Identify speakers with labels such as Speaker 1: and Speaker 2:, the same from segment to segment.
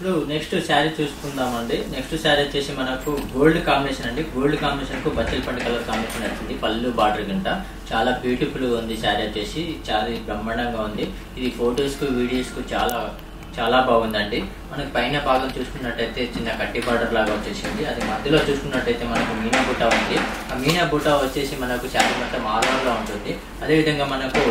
Speaker 1: ఇప్పుడు next sari చూసుకుందామండి. Next sari వచ్చేసి మనకు గోల్డ్ కాంబినేషన్ అండి. గోల్డ్ కాంబినేషన్ కు బచ్చల పండు కలర్ కాంబినేషన్ వచ్చింది. పళ్ళు బార్డర్ కింద చాలా బ్యూటిఫుల్ గా ఉంది. శారీ వచ్చేసి చాలా బ్రహ్మాండంగా ఉంది. ఇది ఫొటోస్ కు వీడియోస్ కు చాలా బాగుందండి. మనకి పైన భాగం చూసుకున్నట్టయితే చిన్న కట్టి బార్డర్ లాగా వచ్చేసింది. అది మధ్యలో చూసుకున్నట్టయితే మనకు మీనా బుట్ట ఉంది. ఆ మీనా బుట్ట వచ్చేసి మనకు శారీ మొత్తం ఆధారంలో ఉంటుంది. అదేవిధంగా మనకు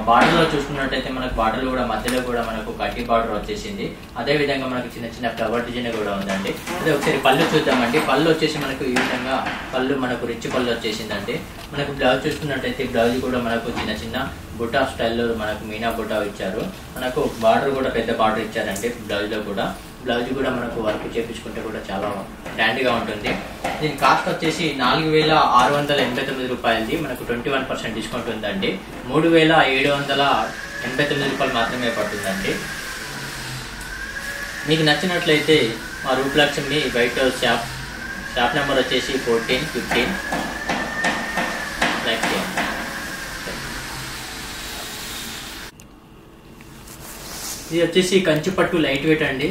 Speaker 1: బార్డర్ లో చూసుకున్నట్టయితే మనకు బార్డర్ కూడా మధ్యలో కూడా మనకు కట్టి బార్డర్ వచ్చేసింది. అదే విధంగా మనకు చిన్న చిన్న ఫ్లవర్ డిజైన్ కూడా ఉందండి. అదే ఒకసారి పళ్ళు చూద్దామండి. పళ్ళు వచ్చేసి మనకు ఈ విధంగా పళ్ళు మనకు రిచ్ పళ్ళు వచ్చేసిందండి. మనకు బ్లౌజ్ చూసుకున్నట్టయితే బ్లౌజ్ కూడా మనకు చిన్న చిన్న బుట్టా స్టైల్లో మనకు మీనా బుట్టా ఇచ్చారు. మనకు బార్డర్ కూడా పెద్ద బార్డర్ ఇచ్చారండి. బ్లౌజ్ కూడా మనకు వర్క్ చేపించుకుంటే కూడా చాలా గ్రాండ్ గా ఉంటుంది. దీని కాస్ట్ వచ్చేసి 4689 రూపాయలది. మనకు 21% డిస్కౌంట్ ఉందండి. 3789 రూపాయలు మాత్రమే పడుతుందండి. మీకు నచ్చినట్లయితే మా Rupalakshmi white house shop number వచ్చేసి 1415 లైక్ చేయండి. ఇది వచ్చేసి కంచి పట్టు లైట్ వెయిట్ అండి.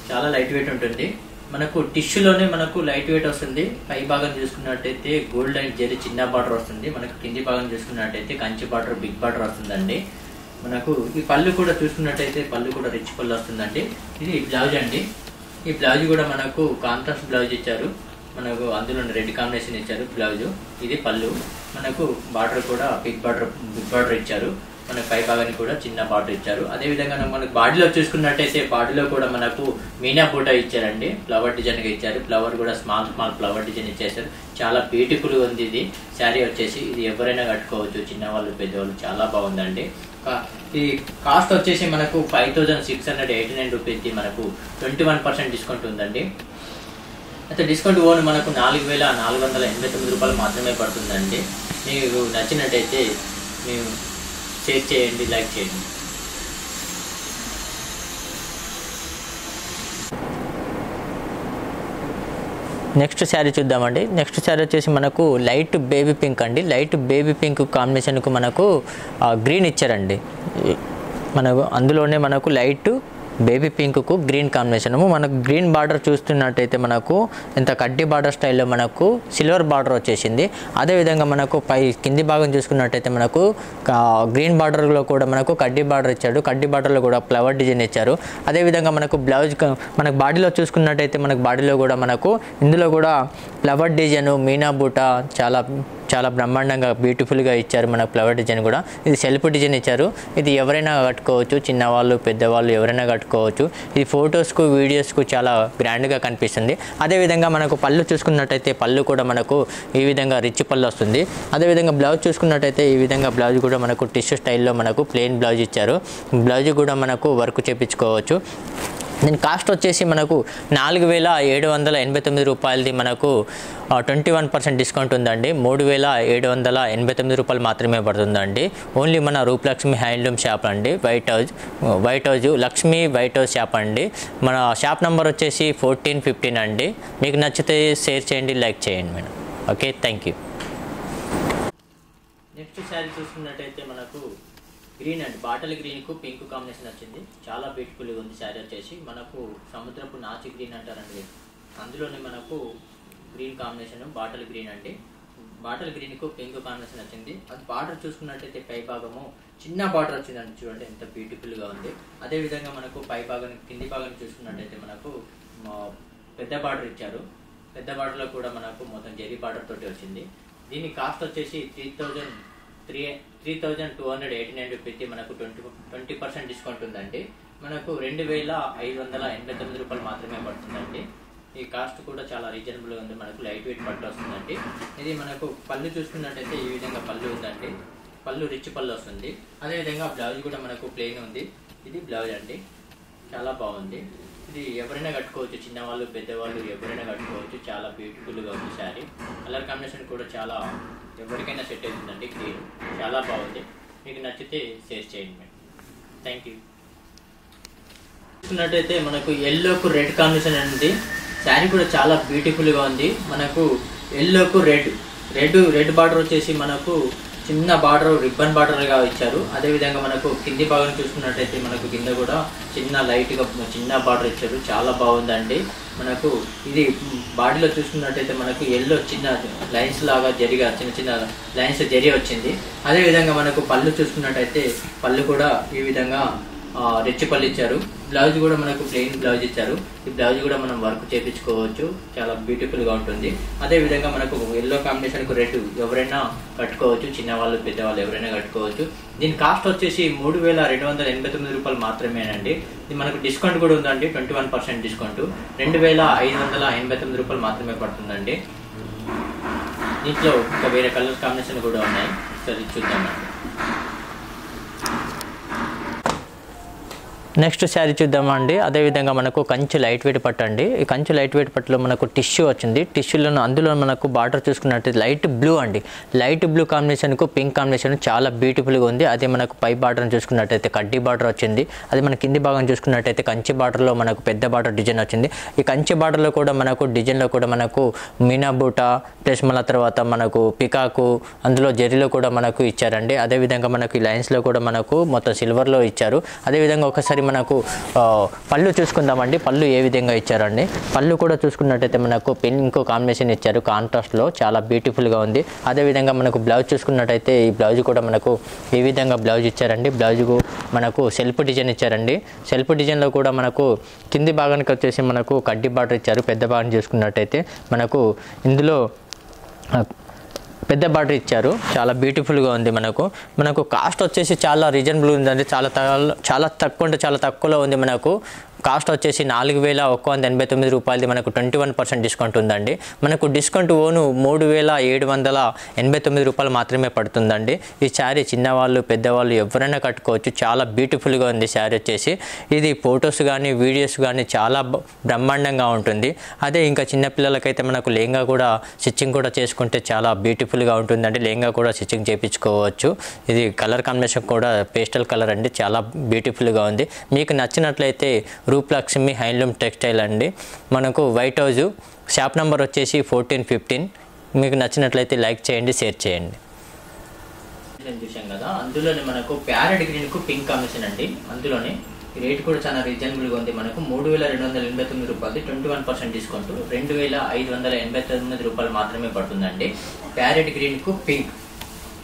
Speaker 1: చాలా లైట్ వెయిట్ ఉంటుంది. మనకు టిష్యూలోనే మనకు లైట్ వెయిట్ వస్తుంది. పై భాగం చూసుకున్నట్టయితే గోల్డ్ అండ్ జెరీ చిన్న బార్డర్ వస్తుంది. మనకు కింది భాగం చూసుకున్నట్టయితే కంచి బార్డర్ బిగ్ బార్డర్ వస్తుందండి. మనకు ఈ పళ్ళు కూడా చూసుకున్నట్టయితే పళ్ళు కూడా రిచ్ పళ్ళు వస్తుందండి. ఇది బ్లౌజ్ అండి. ఈ బ్లౌజ్ కూడా మనకు కాంట్రాస్ట్ బ్లౌజ్ ఇచ్చారు. మనకు అందులో రెడ్ కాంబినేషన్ ఇచ్చారు బ్లౌజ్. ఇది పళ్ళు. మనకు బార్డర్ కూడా బిగ్ బార్డర్ ఇచ్చారు. మనకు పై భాగానికి కూడా చిన్న బార్డర్ ఇచ్చారు. అదే విధంగా మనకు బాడీలో చూసుకున్నట్టయితే బాడీలో కూడా మనకు మీనా బూటా ఇచ్చారండి. ఫ్లవర్ డిజైన్ గా ఇచ్చారు. ఫ్లవర్ కూడా స్మాల్ ఫ్లవర్ డిజైన్ ఇచ్చేసారు. చాలా బ్యూటిఫుల్ ఉంది ఇది శారీ వచ్చేసి. ఇది ఎవరైనా కట్టుకోవచ్చు, చిన్నవాళ్ళు పెద్దవాళ్ళు. చాలా బాగుందండి. ఈ కాస్ట్ వచ్చేసి మనకు 5689 రూపీస్కి మనకు 21% డిస్కౌంట్ ఉందండి. అయితే డిస్కౌంట్ ఓన్ మనకు 4489 రూపాయలు మాత్రమే పడుతుందండి. మీకు నచ్చినట్టయితే మేము షేర్ చేయండి, లైక్ చేయండి. నెక్స్ట్ శారీ చూద్దామండి. నెక్స్ట్ శారీ వచ్చేసి మనకు లైట్ బేబీ పింక్ అండి. లైట్ బేబీ పింక్ కాంబినేషన్కు మనకు గ్రీన్ ఇచ్చారండి. మనకు అందులోనే మనకు లైట్ బేబీ పింక్కు గ్రీన్ కాంబినేషను. మనకు గ్రీన్ బార్డర్ చూస్తున్నట్టయితే మనకు ఇంత కడ్డీ బార్డర్ స్టైల్లో మనకు సిల్వర్ బార్డర్ వచ్చేసింది. అదేవిధంగా మనకు కింది భాగం చూసుకున్నట్టయితే మనకు గ్రీన్ బార్డర్లో కూడా మనకు కడ్డీ బార్డర్ ఇచ్చాడు. కడ్డీ బార్డర్లో కూడా ఫ్లవర్ డిజైన్ ఇచ్చారు. అదేవిధంగా మనకు బ్లౌజ్ మనకు బాడీలో చూసుకున్నట్టయితే మనకు బాడీలో కూడా మనకు ఇందులో కూడా ఫ్లవర్ డిజైన్ మీనా బూటా చాలా బ్రహ్మాండంగా బ్యూటిఫుల్గా ఇచ్చారు. మనకు ఫ్లవర్ డిజైన్ కూడా ఇది సెల్ఫ్ డిజైన్ ఇచ్చారు. ఇది ఎవరైనా కట్టుకోవచ్చు, చిన్నవాళ్ళు పెద్దవాళ్ళు ఎవరైనా కట్టుకోవచ్చు. ఇది ఫొటోస్కు వీడియోస్కు చాలా గ్రాండ్గా కనిపిస్తుంది. అదేవిధంగా మనకు పళ్ళు చూసుకున్నట్టయితే పళ్ళు కూడా మనకు ఈ విధంగా రిచ్ పళ్ళు వస్తుంది. అదేవిధంగా బ్లౌజ్ చూసుకున్నట్టయితే ఈ విధంగా బ్లౌజ్ కూడా మనకు టిష్యూ స్టైల్లో మనకు ప్లెయిన్ బ్లౌజ్ ఇచ్చారు. బ్లౌజ్ కూడా మనకు వర్క్ చేయించుకోవచ్చు. దీని కాస్ట్ వచ్చేసి మనకు 4789 రూపాయలది. మనకు 21% డిస్కౌంట్ ఉందండి. 3789 రూపాయలు మాత్రమే పడుతుందండి. ఓన్లీ మన రూపలక్ష్మి హ్యాండ్లూమ్ షాప్ అండి. White house Lakshmi white house shop అండి. మన షాప్ నెంబర్ వచ్చేసి 1415 అండి. మీకు నచ్చితే షేర్ చేయండి, లైక్ చేయండి madam. Okay, thank you. Next sari చూసుకున్నట్టయితే మనకు గ్రీన్ అండి. బాటల్ గ్రీన్ కు పింక్ కాంబినేషన్ వచ్చింది. చాలా బ్యూటిఫుల్ గా ఉంది శారీ వచ్చేసి. మనకు సముద్రపు నాచి గ్రీన్ అంటారండి. అందులోనే మనకు గ్రీన్ కాంబినేషన్ బాటల్ గ్రీన్ అండి. బాటల్ గ్రీన్ కు పింక్ కాంబినేషన్ వచ్చింది. అది బార్డర్ చూసుకున్నట్టయితే పై భాగము చిన్న బార్డర్ వచ్చిందండి. చూడండి ఎంత బ్యూటిఫుల్ గా ఉంది. అదే విధంగా మనకు పై భాగం కింది భాగం చూసుకున్నట్టయితే మనకు పెద్ద బార్డర్ ఇచ్చారు. పెద్ద బార్డర్ లో కూడా మనకు మొత్తం జెరీ బార్డర్ తోటి వచ్చింది. దీని కాస్ట్ వచ్చేసి 3289 రూపీస్కి మనకు 20% డిస్కౌంట్ ఉందండి. మనకు 2589 రూపాయలు మాత్రమే పడుతుందండి. ఈ కాస్ట్ కూడా చాలా రీజనబుల్గా ఉంది. మనకు లైట్ వెయిట్ పట్టు వస్తుందండి. ఇది మనకు పళ్ళు చూసుకున్నట్టయితే ఈ విధంగా పళ్ళు ఉందండి. పళ్ళు రిచ్ పళ్ళు వస్తుంది. అదేవిధంగా బ్లౌజ్ కూడా మనకు ప్లెయిన్ ఉంది. ఇది బ్లౌజ్ అండి. చాలా బాగుంది. ఇది ఎవరైనా కట్టుకోవచ్చు, చిన్నవాళ్ళు పెద్దవాళ్ళు ఎవరైనా కట్టుకోవచ్చు. చాలా బ్యూటిఫుల్గా ఉంది శారీ. కలర్ కాంబినేషన్ కూడా చాలా ఎవరికైనా సెట్ అవుతుందండి. గ్రీన్ చాలా బాగుంది. మీకు నచ్చితే షేర్ చేయండి మేడం. Thank you. చూసుకున్నట్టయితే మనకు ఎల్లోకు రెడ్ కాంబినేషన్ ఉంది. శారీ కూడా చాలా బ్యూటిఫుల్గా ఉంది. మనకు ఎల్లోకు రెడ్ బార్డర్ వచ్చేసి మనకు చిన్న బార్డర్ రిబ్బన్ బార్డర్గా ఇచ్చారు. అదేవిధంగా మనకు కింది భాగం చూసుకున్నట్టయితే మనకు కింద కూడా చిన్న లైట్గా చిన్న బార్డర్ ఇచ్చారు. చాలా బాగుందండి. మనకు ఇది బాడీలో చూసుకున్నట్టయితే మనకు ఎల్లో చిన్న లైన్స్ లాగా చిన్న చిన్న లైన్స్ వచ్చింది. అదేవిధంగా మనకు పళ్ళు చూసుకున్నట్టయితే పళ్ళు కూడా ఈ విధంగా రిచ్ పళ్ళు ఇచ్చారు. బ్లౌజ్ కూడా మనకు ప్లెయిన్ బ్లౌజ్ ఇచ్చారు. ఈ బ్లౌజ్ కూడా మనం వర్క్ చేయించుకోవచ్చు, చాలా బ్యూటిఫుల్గా ఉంటుంది. అదేవిధంగా మనకు ఎల్లో కాంబినేషన్కు రెడ్ ఎవరైనా కట్టుకోవచ్చు, చిన్నవాళ్ళు పెద్దవాళ్ళు ఎవరైనా కట్టుకోవచ్చు. దీని కాస్ట్ వచ్చేసి 3289 రూపాయలు మాత్రమేనండి. ఇది మనకు డిస్కౌంట్ కూడా ఉందండి, 21% డిస్కౌంట్. 2589 రూపాయలు మాత్రమే పడుతుందండి. దీంట్లో ఇంకా వేరే కలర్ కాంబినేషన్ కూడా ఉన్నాయి, సరే చూద్దామండి. నెక్స్ట్ శారీ చూద్దామండి. అదేవిధంగా మనకు కంచి లైట్ వెయిట్ పట్టు అండి. ఈ కంచి లైట్ వెయిట్ పట్టులో మనకు టిష్యూ వచ్చింది. టిష్యూలో అందులో మనకు బార్డర్ చూసుకున్నట్టు లైట్ బ్లూ అండి. లైట్ బ్లూ కాంబినేషన్కు పింక్ కాంబినేషన్ చాలా బ్యూటిఫుల్గా ఉంది. అదే మనకు పై బార్డర్ చూసుకున్నట్టయితే కడ్డీ బార్డర్ వచ్చింది. అదే మన కింది భాగం చూసుకున్నట్టయితే కంచి బార్డర్లో మనకు పెద్ద బార్డర్ డిజైన్ వచ్చింది. ఈ కంచి బార్డర్లో కూడా మనకు డిజైన్లో కూడా మనకు మీనా బూటా ప్లస్ మళ్ళీ తర్వాత మనకు పికాకు అందులో జరీలో కూడా మనకు ఇచ్చారండి. అదేవిధంగా మనకు ఈ లైన్స్లో కూడా మనకు మొత్తం సిల్వర్లో ఇచ్చారు. అదేవిధంగా ఒకసారి మనకు పళ్ళు చూసుకుందామండి. పళ్ళు ఏ విధంగా ఇచ్చారండి. పళ్ళు కూడా చూసుకున్నట్టయితే మనకు పింక్ కాంబినేషన్ ఇచ్చారు, కాంట్రాస్ట్లో చాలా బ్యూటిఫుల్గా ఉంది. అదేవిధంగా మనకు బ్లౌజ్ చూసుకున్నట్టయితే ఈ బ్లౌజ్ కూడా మనకు ఈ విధంగా బ్లౌజ్ ఇచ్చారండి. బ్లౌజ్కు మనకు సెల్ఫ్ డిజైన్ ఇచ్చారండి. సెల్ఫ్ డిజైన్లో కూడా మనకు కింది భాగానికి వచ్చేసి మనకు కడ్డీ బార్డర్ ఇచ్చారు. పెద్ద భాగం చూసుకున్నట్టయితే మనకు ఇందులో పెద్ద బార్డర్ ఇచ్చారు, చాలా బ్యూటిఫుల్గా ఉంది. మనకు కాస్ట్ వచ్చేసి చాలా రీజనబుల్ ఉందండి. చాలా తక్కువ అంటే చాలా తక్కువలో ఉంది. మనకు కాస్ట్ వచ్చేసి 4189 రూపాయలది మనకు 21% డిస్కౌంట్ ఉందండి. మనకు డిస్కౌంట్ ఓను 3789 రూపాయలు మాత్రమే పడుతుందండి. ఈ శారీ చిన్నవాళ్ళు పెద్దవాళ్ళు ఎవరైనా కట్టుకోవచ్చు, చాలా బ్యూటిఫుల్గా ఉంది శారీ వచ్చేసి. ఇది ఫొటోస్ కానీ వీడియోస్ కానీ చాలా బ్రహ్మాండంగా ఉంటుంది. అదే ఇంకా చిన్నపిల్లలకైతే మనకు లెహంగా కూడా స్టిచ్చింగ్ కూడా చేసుకుంటే చాలా బ్యూటిఫుల్గా ఉంటుందండి. లెహంగా కూడా స్టిచ్చింగ్ చేయించుకోవచ్చు. ఇది కలర్ కాంబినేషన్ కూడా పేస్టల్ కలర్ అండి, చాలా బ్యూటిఫుల్గా ఉంది. మీకు నచ్చినట్లయితే రూప్లక్ష్మి హ్యాండ్లూమ్ టెక్స్టైల్ అండి. మనకు వైట్ హౌస్ షాప్ నెంబర్ వచ్చేసి 1415. మీకు నచ్చినట్లయితే లైక్ చేయండి, షేర్ చేయండి. చూసాం కదా, అందులోనే మనకు ప్యారెట్ గ్రీన్కు పింక్ కాంబినేషన్ అండి. అందులోనే రేట్ కూడా చాలా రీజనబుల్గా ఉంది. మనకు 3289 రూపాయలు 21% డిస్కౌంట్ 2589 రూపాయలు మాత్రమే పడుతుందండి. Parrot గ్రీన్కు pink.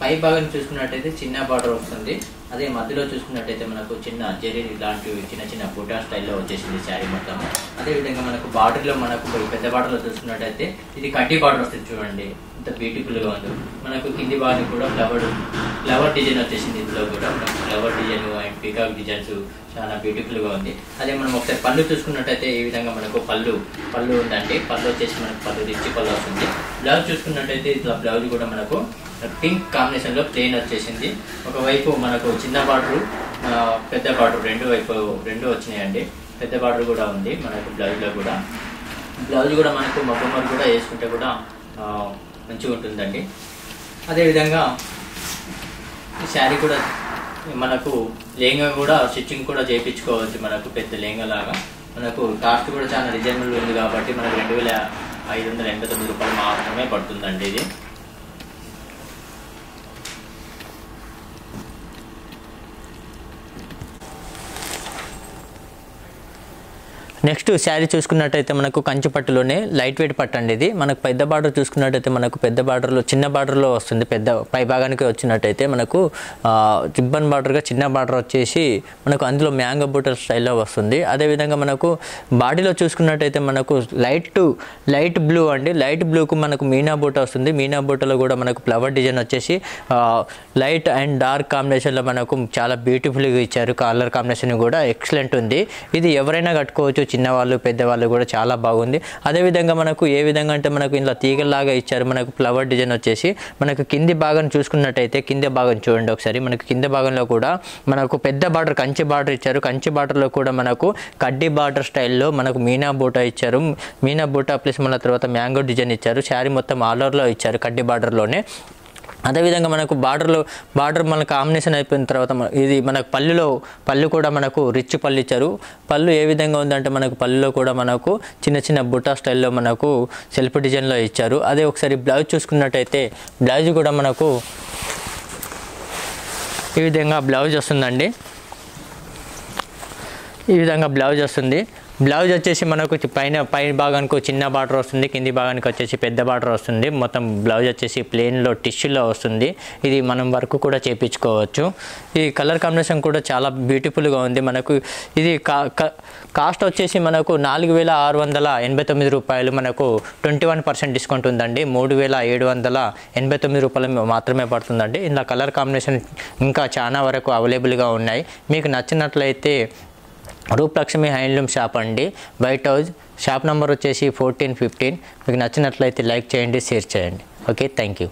Speaker 1: పై భాగం చూసుకున్నట్టయితే చిన్న బార్డర్ వస్తుంది. అదే మధ్యలో చూసుకున్నట్టయితే మనకు చిన్న జెరీ లాంటివి చిన్న చిన్న బూటా స్టైల్లో వచ్చేసింది శారీ మొత్తం. అదేవిధంగా మనకు బార్డర్లో మనకు పెద్ద బార్డర్లో చూసుకున్నట్టయితే ఇది కడ్డీ బార్డర్ వస్తుంది. చూడండి ఇంత బ్యూటిఫుల్గా ఉంది. మనకు కింది బార్డర్ కూడా ఫ్లవర్ డిజైన్ వచ్చేసింది. ఇందులో కూడా flower design and peacock designs చాలా బ్యూటిఫుల్గా ఉంది. అదే మనం ఒకసారి పళ్ళు చూసుకున్నట్టయితే ఈ విధంగా మనకు పళ్ళు ఉందండి. పళ్ళు వచ్చేసి మనకు పళ్ళు రిచ్ పళ్ళు వస్తుంది. బ్లౌజ్ చూసుకున్నట్టయితే ఇట్లా బ్లౌజ్ కూడా మనకు పింక్ కాంబినేషన్లో ప్లెయిన్ వచ్చేసింది. ఒకవైపు మనకు చిన్న బార్డరు పెద్ద బార్డర్ రెండు వచ్చినాయండి. పెద్ద బార్డర్ కూడా ఉంది మనకు బ్లౌజ్లో కూడా. బ్లౌజ్ కూడా మనకు మగ్గం కూడా వేసుకుంటే కూడా మంచిగా ఉంటుందండి. అదేవిధంగా ఈ శారీ కూడా మనకు లెహంగా కూడా స్టిచ్చింగ్ కూడా చేయించుకోవచ్చు. మనకు పెద్ద లెహంగా లాగా మనకు కాస్ట్ కూడా చాలా రీజనబుల్ ఉంది కాబట్టి మనకు 2589 రూపాయలు మాత్రమే పడుతుందండి ఇది. నెక్స్ట్ శారీ చూసుకున్నట్టయితే మనకు కంచి పట్టులోనే లైట్ వెయిట్ పట్టు అండి. ఇది మనకు పెద్ద బార్డర్ చూసుకున్నట్టయితే మనకు పెద్ద బార్డర్లో చిన్న బార్డర్లో వస్తుంది. పెద్ద పై భాగానికి వచ్చినట్టయితే మనకు రిబ్బన్ బార్డర్గా చిన్న బార్డర్ వచ్చేసి మనకు అందులో మ్యాంగో బూటర్ స్టైల్లో వస్తుంది. అదేవిధంగా మనకు బాడీలో చూసుకున్నట్టయితే మనకు లైట్ బ్లూ అండి. లైట్ బ్లూకు మనకు మీనా బూట వస్తుంది. మీనా బూటలో కూడా మనకు ఫ్లవర్ డిజైన్ వచ్చేసి లైట్ అండ్ డార్క్ కాంబినేషన్లో మనకు చాలా బ్యూటిఫుల్గా ఇచ్చారు. కలర్ కాంబినేషన్ కూడా ఎక్సలెంట్ ఉంది. ఇది ఎవరైనా కట్టుకోవచ్చు, చిన్నవాళ్ళు పెద్దవాళ్ళు కూడా చాలా బాగుంది. అదేవిధంగా మనకు ఏ విధంగా అంటే మనకు ఇంట్లో తీగల్లాగా ఇచ్చారు. మనకు ఫ్లవర్ డిజైన్ వచ్చేసి మనకు కింది భాగం చూసుకున్నట్టయితే కింది భాగం చూడండి ఒకసారి. మనకు కింది భాగంలో కూడా మనకు పెద్ద బార్డర్ కంచి బార్డర్ ఇచ్చారు. కంచి బార్డర్లో కూడా మనకు కడ్డీ బార్డర్ స్టైల్లో మనకు మీనా బూటా ఇచ్చారు. మీనా బూటా ప్లస్ మన తర్వాత మ్యాంగో డిజైన్ ఇచ్చారు. శారీ మొత్తం ఆల్ ఓవర్లో ఇచ్చారు కడ్డీ బార్డర్లోనే. అదేవిధంగా మనకు బార్డర్ మన కాంబినేషన్ అయిపోయిన తర్వాత ఇది మనకు పళ్ళు కూడా మనకు రిచ్ పళ్ళు ఇచ్చారు. పళ్ళు ఏ విధంగా ఉందంటే మనకు పళ్ళులో కూడా మనకు చిన్న చిన్న బుట్టా స్టైల్లో మనకు సెల్ఫ్ డిజైన్లో ఇచ్చారు. అదే ఒకసారి బ్లౌజ్ చూసుకున్నట్టయితే బ్లౌజ్ కూడా మనకు ఈ విధంగా బ్లౌజ్ వస్తుందండి. ఈ విధంగా బ్లౌజ్ వస్తుంది. బ్లౌజ్ వచ్చేసి మనకు పై భాగానికి చిన్న బార్డర్ వస్తుంది, కింది భాగానికి వచ్చేసి పెద్ద బార్డర్ వస్తుంది. మొత్తం బ్లౌజ్ వచ్చేసి ప్లెయిన్లో టిష్యూలో వస్తుంది. ఇది మనం వర్క్ కూడా చేయించుకోవచ్చు. ఈ కలర్ కాంబినేషన్ కూడా చాలా బ్యూటిఫుల్గా ఉంది. మనకు ఇది కాస్ట్ వచ్చేసి మనకు 4,689 రూపాయలు. మనకు 21% డిస్కౌంట్ ఉందండి. 3,789 రూపాయలు మాత్రమే పడుతుందండి. ఇందులో కలర్ కాంబినేషన్ ఇంకా చాలా వరకు అవైలబుల్గా ఉన్నాయి. మీకు నచ్చినట్లయితే రూపలక్ష్మి హ్యాండ్లూమ్ షాప్ అండి, వైట్ హౌస్. షాప్ నెంబర్ వచ్చేసి 1415. మీకు నచ్చినట్లయితే లైక్ చేయండి, షేర్ చేయండి. Okay, thank you.